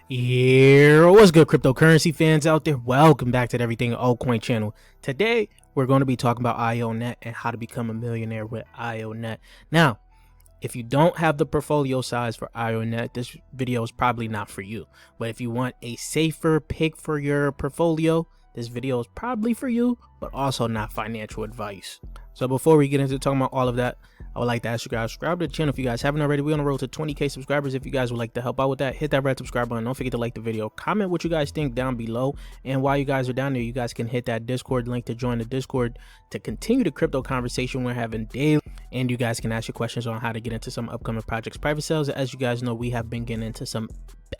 Yeah, what's good, cryptocurrency fans out there? Welcome back to the EverythingAltcoin channel. Today, we're going to be talking about Ionet and how to become a millionaire with Ionet. Now, if you don't have the portfolio size for Ionet, this video is probably not for you. But if you want a safer pick for your portfolio, this video is probably for you, but also not financial advice. So before we get into talking about all of that, I would like to ask you guys, subscribe to the channel if you guys haven't already. We're on the road to 20k subscribers. If you guys would like to help out with that, hit that red subscribe button. Don't forget to like the video, comment what you guys think down below. And while you guys are down there, you guys can hit that Discord link to join the Discord to continue the crypto conversation we're having daily. And you guys can ask your questions on how to get into some upcoming projects, private sales. As you guys know, we have been getting into some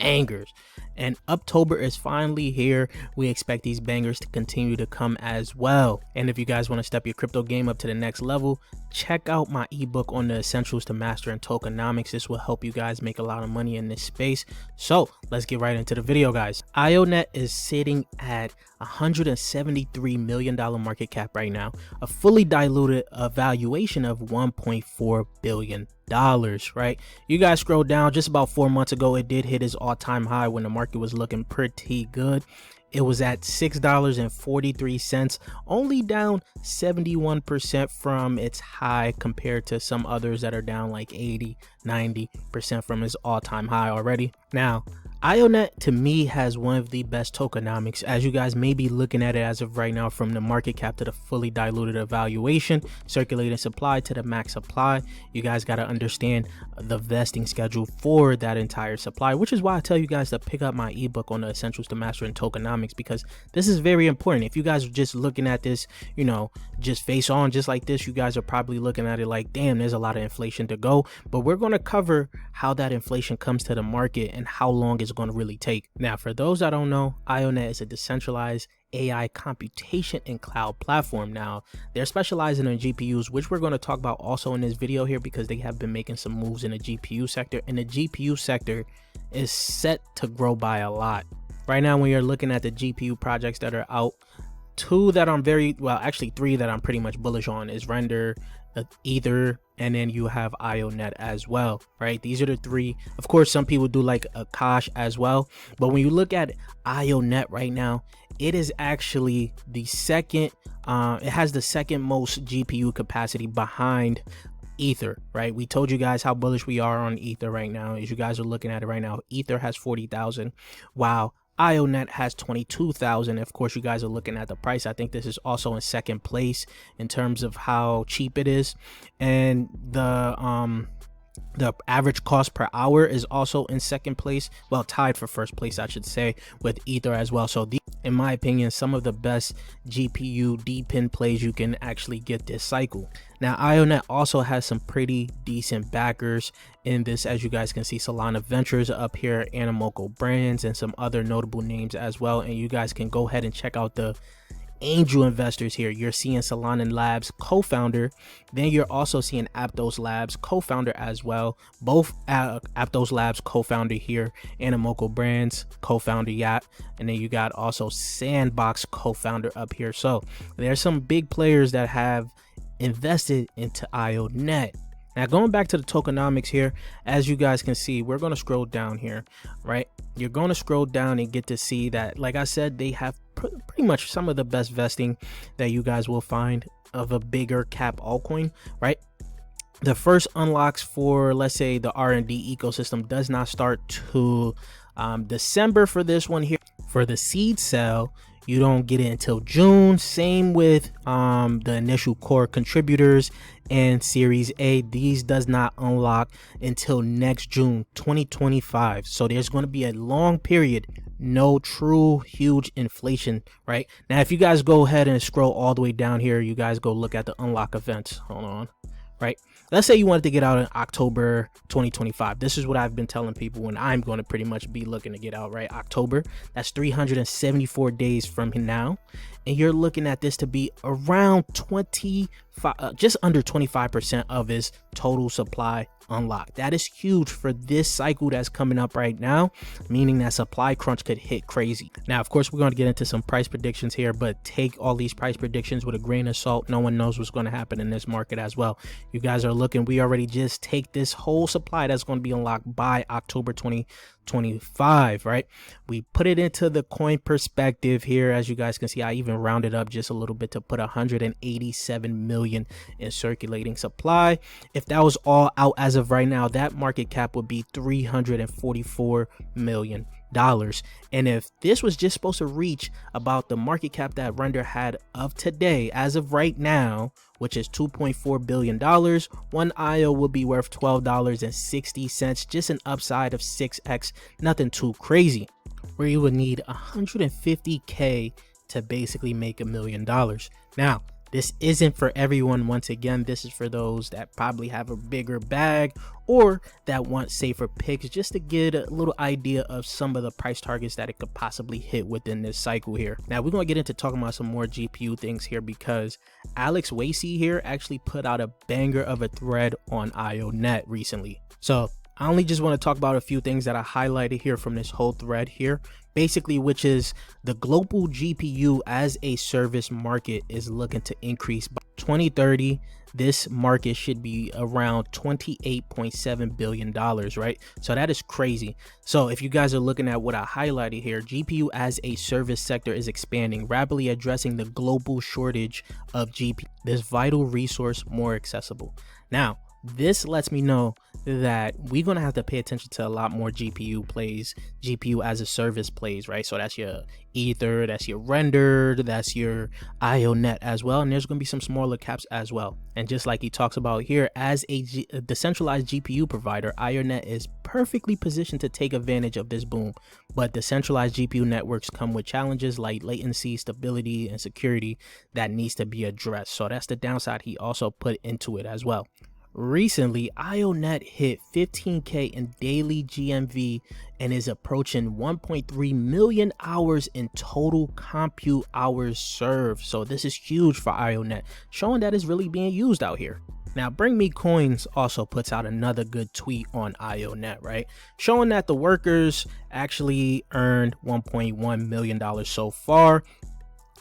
bangers, and October is finally here. We expect these bangers to continue to come as well. And if you guys want to step your crypto game up to the next level, check out my ebook on the essentials to mastering tokenomics. This will help you guys make a lot of money in this space. So let's get right into the video, guys. Ionet is sitting at $173 million market cap right now, a fully diluted valuation of $1.4 billion. Right? You guys scroll down just about 4 months ago, it did hit its all-time high when the market was looking pretty good. It was at $6.43, only down 71% from its high compared to some others that are down like 80-90% from its all-time high already. Now, Ionet to me has one of the best tokenomics, as you guys may be looking at it as of right now, from the market cap to the fully diluted evaluation, circulating supply to the max supply. You guys got to understand the vesting schedule for that entire supply, which is why I tell you guys to pick up my ebook on the essentials to mastering tokenomics, because this is very important. If you guys are just looking at this, you know, just face on just like this, you guys are probably looking at it like, damn, there's a lot of inflation to go. But we're going to cover how that inflation comes to the market and how long it's going to really take. Now, for those that don't know, Ionet is a decentralized AI computation and cloud platform. Now, they're specializing in GPUs, which we're going to talk about also in this video here, because they have been making some moves in the GPU sector, and the GPU sector is set to grow by a lot. Right now, when you're looking at the GPU projects that are out, three that I'm pretty much bullish on is Render, Aether, and then you have Ionet as well, right? These are the three. Of course, some people do like Akash as well, but when you look at Ionet right now, it is actually the second, it has the second most GPU capacity behind Aether, right? We told you guys how bullish we are on Aether right now. As you guys are looking at it right now, Aether has 40,000. Wow. Ionet has 22,000. Of course, you guys are looking at the price. I think this is also in second place in terms of how cheap it is, and the average cost per hour is also in second place, well, tied for first place, I should say, with Aether as well. So these, in my opinion, some of the best GPU D-pin plays you can actually get this cycle. Now, Ionet also has some pretty decent backers in this. As you guys can see, Solana Ventures up here, Animoco Brands, and some other notable names as well. And you guys can go ahead and check out the angel investors here. You're seeing Solana Labs co-founder, then you're also seeing Aptos Labs co-founder as well. Both Aptos Labs co-founder here, Animoco Brands co-founder Yacht, and then you got also Sandbox co-founder up here. So there's some big players that have invested into Ionet. Now, going back to the tokenomics here, as you guys can see, we're going to scroll down here, right? You're going to scroll down and get to see that, like I said, they have pretty much some of the best vesting that you guys will find of a bigger cap altcoin, right? The first unlocks for, let's say, the R&D ecosystem does not start to December for this one here. For the seed sale, you don't get it until June. Same with the initial core contributors and Series A. These does not unlock until next June 2025. So there's going to be a long period, no true huge inflation, right? Now, if you guys go ahead and scroll all the way down here, you guys go look at the unlock events. Hold on. Right, let's say you wanted to get out in October 2025. This is what I've been telling people when I'm going to pretty much be looking to get out, right? October, that's 374 days from now, and you're looking at this to be around 25 just under 25% of its total supply unlocked. That is huge for this cycle that's coming up right now, meaning that supply crunch could hit crazy. Now, of course, we're going to get into some price predictions here, but take all these price predictions with a grain of salt. No one knows what's going to happen in this market as well. You guys are looking, we already just take this whole supply that's going to be unlocked by October 2025, right? We put it into the coin perspective here. As you guys can see, I even rounded up just a little bit to put 187 million in circulating supply. If that was all out as of right now, that market cap would be $344 million. And if this was just supposed to reach about the market cap that Render had of today, as of right now, which is $2.4 billion, one IO will be worth $12.60, just an upside of 6x, nothing too crazy, where you would need 150K to basically make $1 million. Now, this isn't for everyone. Once again, this is for those that probably have a bigger bag or that want safer picks, just to get a little idea of some of the price targets that it could possibly hit within this cycle here. Now, we're going to get into talking about some more GPU things here, because Alex Wasey here actually put out a banger of a thread on Ionet recently. So I only just want to talk about a few things that I highlighted here from this whole thread here, basically, which is the global GPU as a service market is looking to increase by 2030. This market should be around $28.7 billion, right? So that is crazy. So if you guys are looking at what I highlighted here, GPU as a service sector is expanding, rapidly addressing the global shortage of GPU, this vital resource more accessible. Now, this lets me know that we're going to have to pay attention to a lot more GPU plays, GPU as a service plays, right? So that's your Ether, that's your Render, that's your Ionet as well. And there's going to be some smaller caps as well. And just like he talks about here, as a decentralized GPU provider, Ionet is perfectly positioned to take advantage of this boom. But decentralized GPU networks come with challenges like latency, stability, and security that needs to be addressed. So that's the downside he also put into it as well. Recently, Ionet hit 15K in daily GMV and is approaching 1.3 million hours in total compute hours served. So this is huge for Ionet, showing that it's really being used out here. Now, Bring Me Coins also puts out another good tweet on Ionet, right? Showing that the workers actually earned $1.1 million so far.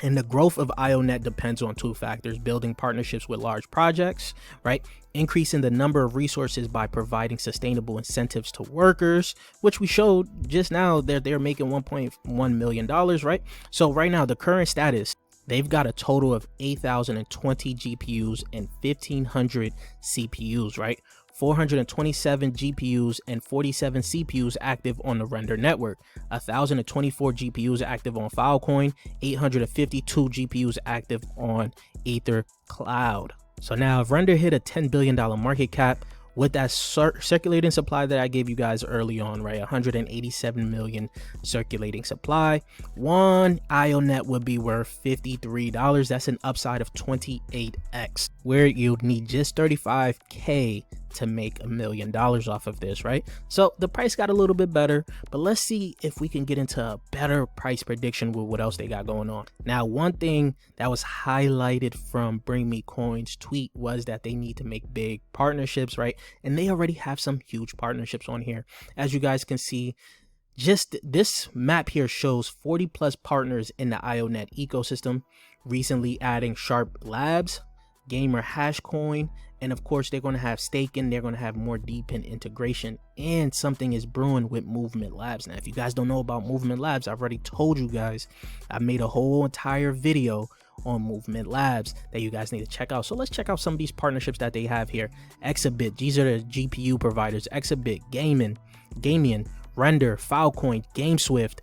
And the growth of Ionet depends on two factors: building partnerships with large projects, right? Increasing the number of resources by providing sustainable incentives to workers, which we showed just now that they're making $1.1 million, right? So right now, the current status, they've got a total of 8,020 GPUs and 1,500 CPUs, right? 427 GPUs and 47 CPUs active on the Render network, 1,024 GPUs active on Filecoin, 852 GPUs active on Aether Cloud. So now if Render hit a $10 billion market cap with that circulating supply that I gave you guys early on, right? 187 million circulating supply. One Ionet would be worth $53. That's an upside of 28x, where you'd need just 35K to make $1 million off of this, right? So the price got a little bit better, but let's see if we can get into a better price prediction with what else they got going on. Now, one thing that was highlighted from Bring Me Coins tweet was that they need to make big partnerships, right? And they already have some huge partnerships on here. As you guys can see, just this map here shows 40 plus partners in the Ionet ecosystem, recently adding Sharp Labs, Gamer Hashcoin, and of course they're going to have staking. They're going to have more deep in integration, and something is brewing with Movement Labs. Now, if you guys don't know about Movement Labs, I've already told you guys. I made a whole entire video on Movement Labs that you guys need to check out. So let's check out some of these partnerships that they have here. Exabit, these are the GPU providers. Exabit, Gamian, Render, Filecoin, GameSwift,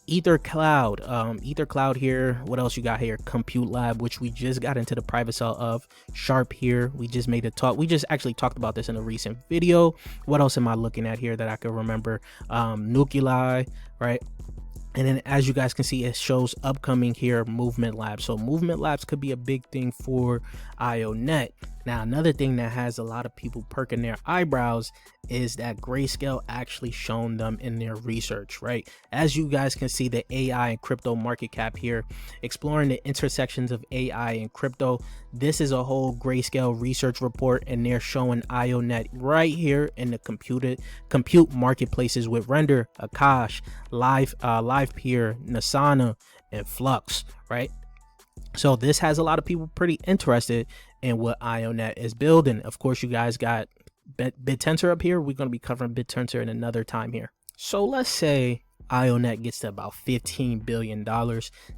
Ether Cloud, Ether Cloud here. What else you got here? Compute Lab, which we just got into the private sale of. Sharp here. We just made a talk. We just actually talked about this in a recent video. What else am I looking at here that I can remember? Nuclei, right? And then as you guys can see, it shows upcoming here Movement Labs. So Movement Labs could be a big thing for Ionet. Now, another thing that has a lot of people perking their eyebrows is that Grayscale actually shown them in their research, right? As you guys can see, the AI and crypto market cap here, exploring the intersections of AI and crypto. This is a whole Grayscale research report, and they're showing Ionet right here in the compute marketplaces with Render, Akash, LivePeer, Nasana, and Flux, right? So this has a lot of people pretty interested in what Ionet is building. Of course, you guys got BitTensor up here. We're going to be covering BitTensor in another time here. So let's say Ionet gets to about $15 billion.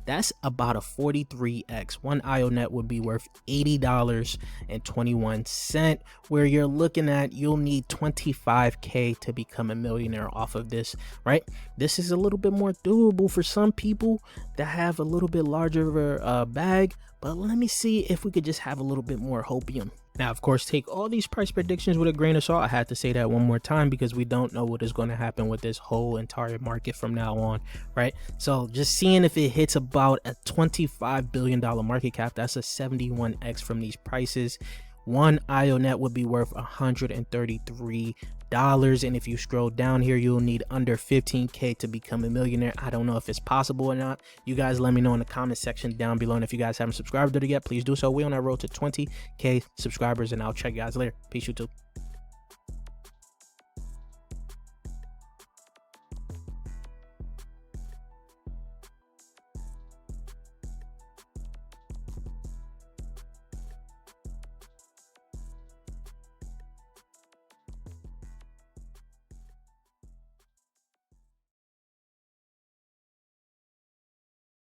That's about a 43x. One Ionet would be worth $80.21, where you're looking at you'll need 25k to become a millionaire off of this, right? This is a little bit more doable for some people that have a little bit larger bag, but let me see if we could just have a little bit more hopium. Now, of course, take all these price predictions with a grain of salt. I had to say that one more time because we don't know what is going to happen with this whole entire market from now on, right? So just seeing if it hits about a $25 billion market cap, that's a 71x from these prices. One Ionet would be worth $133. And if you scroll down here, you'll need under 15k to become a millionaire. I don't know if it's possible or not. You guys let me know in the comment section down below. And if you guys haven't subscribed to it yet, please do so. We're on our road to 20k subscribers, and I'll check you guys later. Peace, YouTube.